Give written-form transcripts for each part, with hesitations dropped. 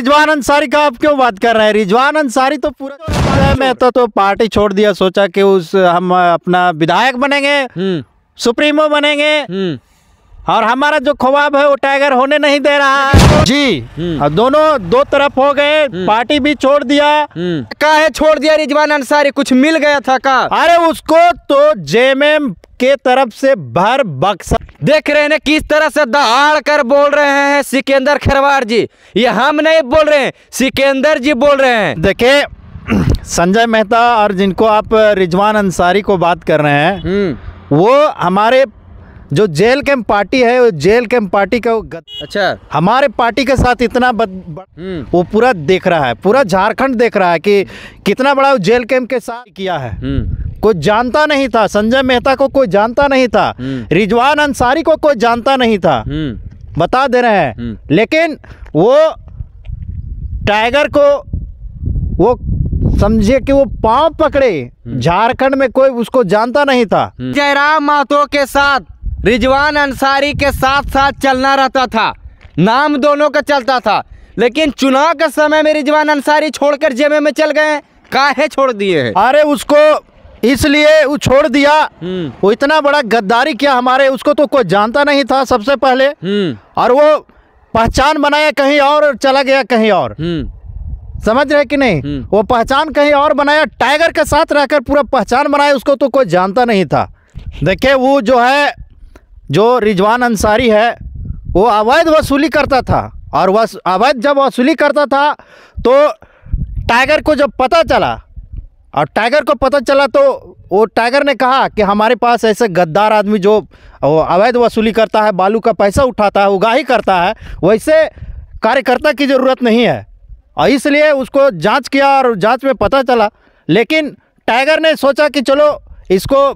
रिजवान अंसारी का आप क्यों बात कर रहे हैं? रिजवान अंसारी तो पूरा में तो पार्टी छोड़ दिया, सोचा कि हम अपना विधायक बनेंगे, सुप्रीमो बनेंगे, और हमारा जो ख्वाब है वो टाइगर होने नहीं दे रहा है जी। दोनों दो तरफ हो गए, पार्टी भी छोड़ दिया। काहे छोड़ दिया रिजवान अंसारी? कुछ मिल गया था का? अरे उसको तो जेएमएम के तरफ से भर बक्सा। देख रहे हैं किस तरह से दहाड़ कर बोल रहे हैं सिकंदर खरवार जी। ये हम नहीं बोल रहे हैं, सिकंदर जी बोल रहे हैं। देखिए संजय मेहता और जिनको आप रिजवान अंसारी को बात कर रहे हैं, वो हमारे जो जेल कैंप पार्टी है, वो जेल कैंप पार्टी का अच्छा हमारे पार्टी के साथ इतना वो पूरा देख रहा है, पूरा झारखंड देख रहा है कि कितना बड़ा जेल कैंप के साथ किया है। कोई जानता नहीं था, संजय मेहता को कोई जानता नहीं था, रिजवान अंसारी को कोई जानता नहीं था, बता दे रहे हैं। लेकिन वो टाइगर को वो समझे कि वो पांव पकड़े, झारखंड में कोई उसको जानता नहीं था। जयराम महतो के साथ रिजवान अंसारी के साथ साथ चलना रहता था, नाम दोनों का चलता था, लेकिन चुनाव के समय में रिजवान अंसारी छोड़कर जेएमएम में चल गए। काहे छोड़ दिए हैं? अरे उसको इसलिए वो छोड़ दिया, वो इतना बड़ा गद्दारी किया हमारे, उसको तो कोई जानता नहीं था सबसे पहले, और वो पहचान बनाया कहीं और चला गया कहीं और। समझ रहे कि नहीं? वो पहचान कहीं और बनाया, टाइगर के साथ रहकर पूरा पहचान बनाया, उसको तो कोई जानता नहीं था। देखिए वो जो है, जो रिजवान अंसारी है, वो अवैध वसूली करता था, और अवैध जब वसूली करता था तो टाइगर को जब पता चला, और टाइगर को पता चला तो वो टाइगर ने कहा कि हमारे पास ऐसे गद्दार आदमी जो अवैध वसूली करता है, बालू का पैसा उठाता है, उगाही करता है, वैसे कार्यकर्ता की ज़रूरत नहीं है, और इसलिए उसको जांच किया और जांच में पता चला। लेकिन टाइगर ने सोचा कि चलो इसको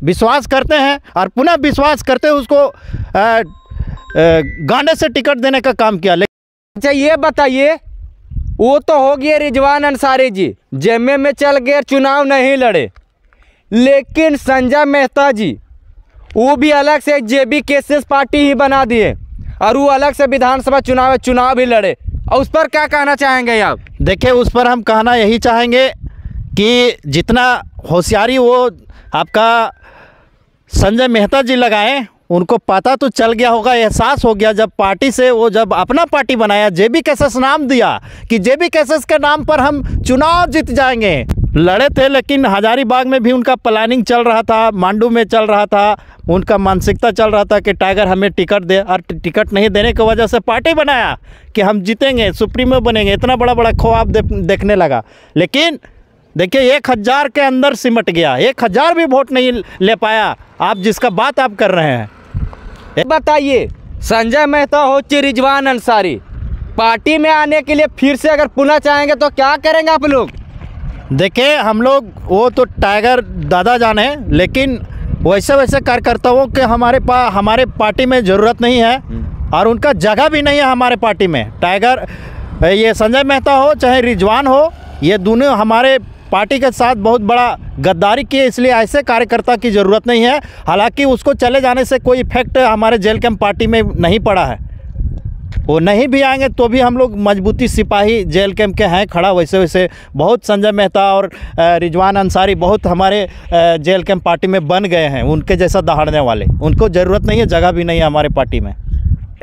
विश्वास करते हैं, और पुनः विश्वास करते हुए उसको गांडे से टिकट देने का काम किया। अच्छा ये बताइए, वो तो हो गया रिजवान अंसारी जी, जेएमएम में चल गए, चुनाव नहीं लड़े, लेकिन संजय मेहता जी वो भी अलग से जेबी केसेस पार्टी ही बना दिए, और वो अलग से विधानसभा चुनाव भी लड़े, और उस पर क्या कहना चाहेंगे आप? देखिए उस पर हम कहना यही चाहेंगे कि जितना होशियारी वो आपका संजय मेहता जी लगाए, उनको पता तो चल गया होगा, एहसास हो गया जब पार्टी से वो जब अपना पार्टी बनाया, जेबी केसेस नाम दिया कि जेबी केसेस के नाम पर हम चुनाव जीत जाएंगे। लड़े थे, लेकिन हजारीबाग में भी उनका प्लानिंग चल रहा था, मांडू में चल रहा था, उनका मानसिकता चल रहा था कि टाइगर हमें टिकट दे, और टिकट नहीं देने की वजह से पार्टी बनाया कि हम जीतेंगे, सुप्रीमो बनेंगे, इतना बड़ा बड़ा ख्वाब देखने लगा। लेकिन देखिए 1000 के अंदर सिमट गया, 1000 भी वोट नहीं ले पाया। आप जिसका बात आप कर रहे हैं, बताइए संजय मेहता हो कि रिजवान अंसारी पार्टी में आने के लिए फिर से अगर पुनः चाहेंगे तो क्या करेंगे आप लोग? देखिए हम लोग, वो तो टाइगर दादा जाने, लेकिन वैसे वैसे कार्यकर्ताओं के हमारे पार्टी में ज़रूरत नहीं है, और उनका जगह भी नहीं है हमारे पार्टी में। टाइगर, ये संजय मेहता हो चाहे रिजवान हो, ये दोनों हमारे पार्टी के साथ बहुत बड़ा गद्दारी किए, इसलिए ऐसे कार्यकर्ता की ज़रूरत नहीं है। हालांकि उसको चले जाने से कोई इफेक्ट हमारे जेल कैंप पार्टी में नहीं पड़ा है, वो नहीं भी आएंगे तो भी हम लोग मजबूती सिपाही जेल कैंप के हैं खड़ा। वैसे वैसे बहुत संजय मेहता और रिजवान अंसारी बहुत हमारे जेल कैंप पार्टी में बन गए हैं, उनके जैसा दहाड़ने वाले, उनको ज़रूरत नहीं है, जगह भी नहीं है हमारे पार्टी में।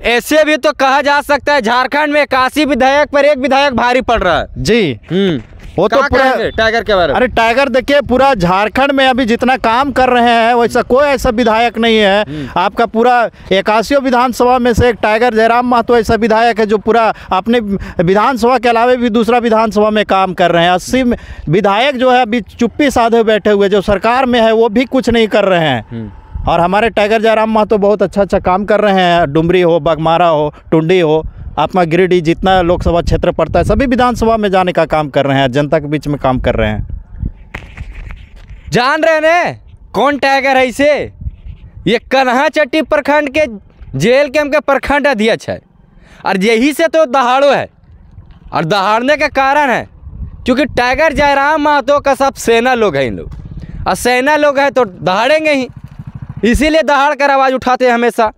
ऐसे भी तो कहा जा सकता है झारखंड में 81 विधायक पर एक विधायक भारी पड़ रहा है जी। वो तो पूरा टाइगर के बारे में, अरे टाइगर देखिए पूरा झारखंड में अभी जितना काम कर रहे हैं वैसा कोई ऐसा विधायक नहीं है। आपका पूरा 81 विधानसभा में से एक टाइगर जयराम महतो ऐसा विधायक है जो पूरा अपने विधानसभा के अलावा भी दूसरा विधानसभा में काम कर रहे हैं। 80 विधायक जो है अभी चुप्पी साधे बैठे हुए, जो सरकार में है वो भी कुछ नहीं कर रहे हैं। और हमारे टाइगर जयराम महतो बहुत अच्छा काम कर रहे हैं, डुमरी हो, बगमारा हो, टुंडी हो, आपका गिरिडीह, जितना लोकसभा क्षेत्र पड़ता है सभी विधानसभा में जाने का काम कर रहे हैं, जनता के बीच में काम कर रहे हैं। जान रहे ने कौन टाइगर है इसे? ये कन्हाचट्टी प्रखंड के जेल कैंप के प्रखंड अध्यक्ष है, और यही से तो दहाड़ो है, और दहाड़ने का कारण है क्योंकि टाइगर जयराम महतो का सब सेना लोग हैं इन लोग, और सेना लोग हैं तो दहाड़ेंगे ही, इसीलिए दहाड़ कर आवाज़ उठाते हैं हमेशा।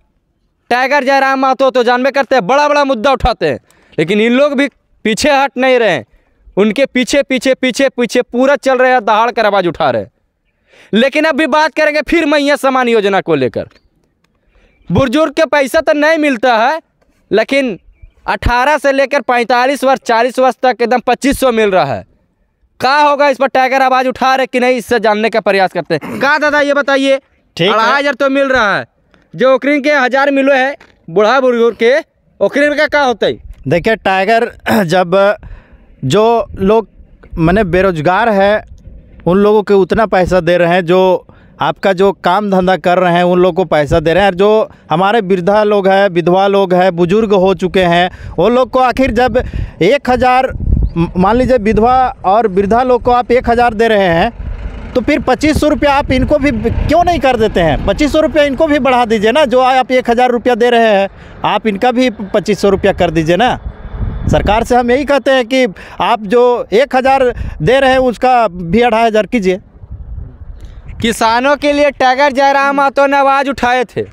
टाइगर जयराम महतो तो जानबे करते हैं बड़ा बड़ा मुद्दा उठाते हैं, लेकिन इन लोग भी पीछे हट नहीं रहे हैं, उनके पीछे पीछे पीछे पीछे पूरा चल रहे हैं, दहाड़ कर आवाज़ उठा रहे हैं। लेकिन अब भी बात करेंगे फिर मैया समान योजना को लेकर। बुजुर्ग के पैसा तो नहीं मिलता है, लेकिन 18 से लेकर 45 वर्ष 40 वर्ष तक एकदम 2500 मिल रहा है। क्या होगा इस पर टाइगर आवाज़ उठा रहे कि नहीं, इससे जानने का प्रयास करते हैं। कहा दादा ये बताइए, 2,500 तो मिल रहा है, जो ओकरिन के 1000 मिलो है बूढ़ा बुजुर्ग के, ओकरिन का क्या होता है? देखिए टाइगर, जब जो लोग माने बेरोजगार है उन लोगों को उतना पैसा दे रहे हैं, जो आपका जो काम धंधा कर रहे हैं उन लोगों को पैसा दे रहे हैं, और जो हमारे वृद्धा लोग हैं, विधवा लोग हैं, बुजुर्ग हो चुके हैं, वो लोग को आखिर जब 1000 मान लीजिए विधवा और वृद्धा लोग को आप 1000 दे रहे हैं, तो फिर 2500 रुपया आप इनको भी क्यों नहीं कर देते हैं? 2500 रुपया इनको भी बढ़ा दीजिए ना। जो आप 1000 रुपया दे रहे हैं, आप इनका भी 2500 रुपया कर दीजिए ना। सरकार से हम यही कहते हैं कि आप जो 1000 दे रहे हैं उसका भी 2500 कीजिए। किसानों के लिए टाइगर जयराम महतो ने आवाज़ उठाए थे,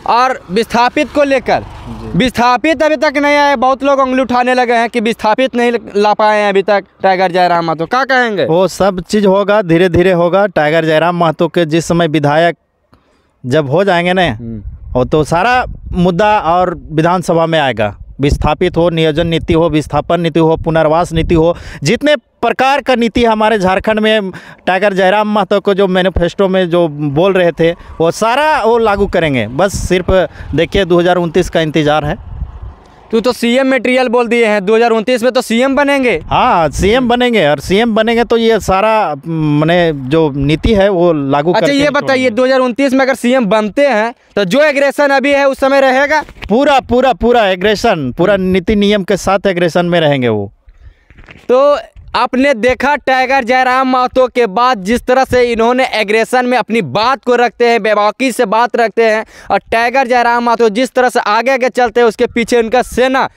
और विस्थापित को लेकर, विस्थापित अभी तक नहीं आए। बहुत लोग उंगली उठाने लगे हैं कि विस्थापित नहीं ला पाए हैं अभी तक टाइगर जयराम महतो। क्या कहेंगे? वो सब चीज़ होगा, धीरे धीरे होगा। टाइगर जयराम महतो के जिस समय विधायक जब हो जाएंगे ना, वो तो सारा मुद्दा और विधानसभा में आएगा। विस्थापित हो, नियोजन नीति हो, विस्थापन नीति हो, पुनर्वास नीति हो, जितने प्रकार का नीति हमारे झारखंड में टाइगर जयराम महतो को जो मैनिफेस्टो में जो बोल रहे थे वो सारा वो लागू करेंगे। बस सिर्फ देखिए 2029 का इंतज़ार है। तू तो सीएम मटेरियल बोल दिए हैं, 2029 में तो सीएम बनेंगे। हाँ, सीएम बनेंगे, और सीएम बनेंगे तो ये सारा माने जो नीति है वो लागू। अच्छा ये बताइए, 2029 में अगर सीएम बनते हैं तो जो एग्रेशन अभी है उस समय रहेगा? पूरा पूरा पूरा एग्रेशन, पूरा नीति नियम के साथ एग्रेशन में रहेंगे वो। तो आपने देखा टाइगर जयराम महतो के बाद जिस तरह से इन्होंने एग्रेशन में अपनी बात को रखते हैं, बेबाकी से बात रखते हैं, और टाइगर जयराम महतो जिस तरह से आगे आगे चलते हैं, उसके पीछे उनका सेना,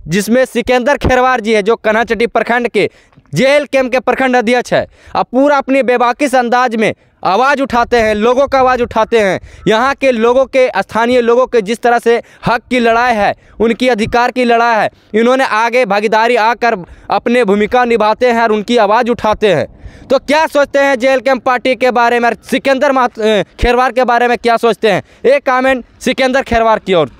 जिसमें सिकंदर खेरवार जी है जो कन्हाचट्टी प्रखंड के जेल कैंप के प्रखंड अध्यक्ष है, अब पूरा अपनी बेबाकी से अंदाज में आवाज़ उठाते हैं, लोगों का आवाज़ उठाते हैं। यहाँ के लोगों के, स्थानीय लोगों के जिस तरह से हक की लड़ाई है, उनकी अधिकार की लड़ाई है, इन्होंने आगे भागीदारी आकर अपने भूमिका निभाते हैं और उनकी आवाज़ उठाते हैं। तो क्या सोचते हैं जेल कैंप पार्टी के बारे में, सिकंदर खेरवार के बारे में क्या सोचते हैं? एक कमेंट सिकंदर खेरवार की ओर।